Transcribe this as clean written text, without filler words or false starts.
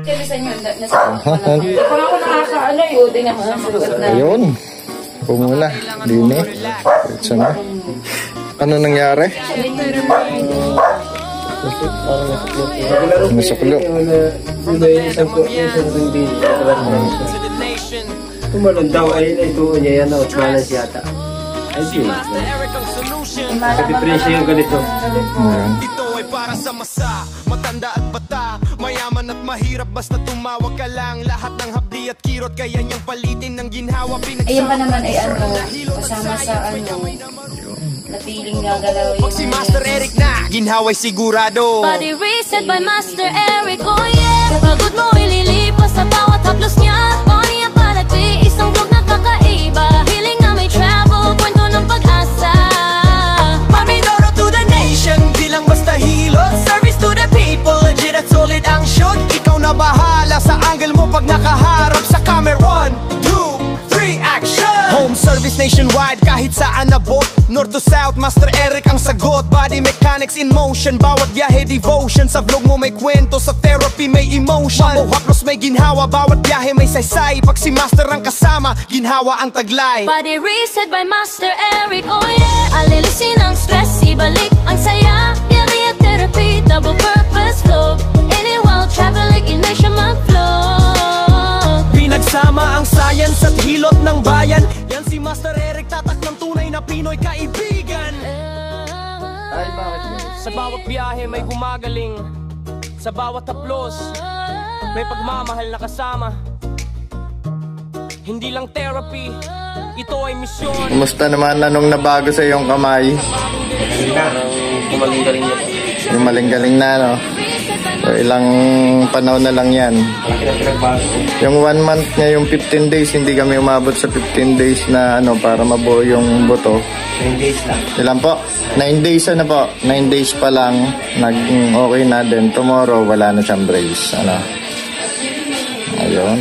Kung ako nakakaano yun, tingnan mo ang sulat na. Ayun. Pumula. Dini. Ito na. Ano nangyari? Nasaklo. Tumalon daw ay ito niya yan na utmanas yata. Ay yun. Sa depresya yung ganito. Ito ay para sa masa, matanda at bata, mayaman at mahirap, basta tumawag ka lang. Lahat ng hapdi at kirot kaya niyang palitin ng ginhawa. Ayun pa naman ay ano, kasama sa ano, napiling nga galaw yung... Pag si Master Eric na, ginhawa'y sigurado. Body reset by Master Eric, oh yeah. Pagod mo ililipas sa bawat haplos niya. Money ang palagpi, isang vlog na kakaiba. Healing na may travel, kwento ng pag-asa. Paminoro to the nation, di lang basta hilot. Service to the people, legit at solid ang shot. Ikaw na bahala sa angle mo pag nakaharap sa camera. 1, 2, 3, action! Home service nationwide, kahit saan abot. North to south, Master Eric ang sagot. Body mechanics in motion, bawat biyahe devotion. Sa vlog mo may kwento, sa therapy may emotion. Mamuhaplos may ginhawa, bawat biyahe may saysay. Pag si Master ang kasama, ginhawa ang taglay. Body reset by Master Eric, oh yeah. Alilisin ang stress, ibalik ang saya. Yari at therapy, double purpose flow. Anywhere traveling in nation mag-flow. Pinagsama ang science at hilot ng bayan. Yan si Master Eric, tatak ng tunay na Pinoy kaibigan. Ay, bakit yun? Sa bawat biyahe may gumagaling. Sa bawat haplos may pagmamahal na kasama. Hindi lang therapy, ito ay misyon. Kumusta naman anong nabago sa iyong kamay? Kumaling-galing na po. Yung maling-galing na, no? So, ilang panahon na lang yan. Yung 1 month niya, yung 15 days, hindi kami umabot sa 15 days na ano para mabuo yung buto. 9 days lang. Ilan po? 9 days na po. 9 days pa lang. Okay na din. Tomorrow, wala na siyang brace. Ano? Ayun.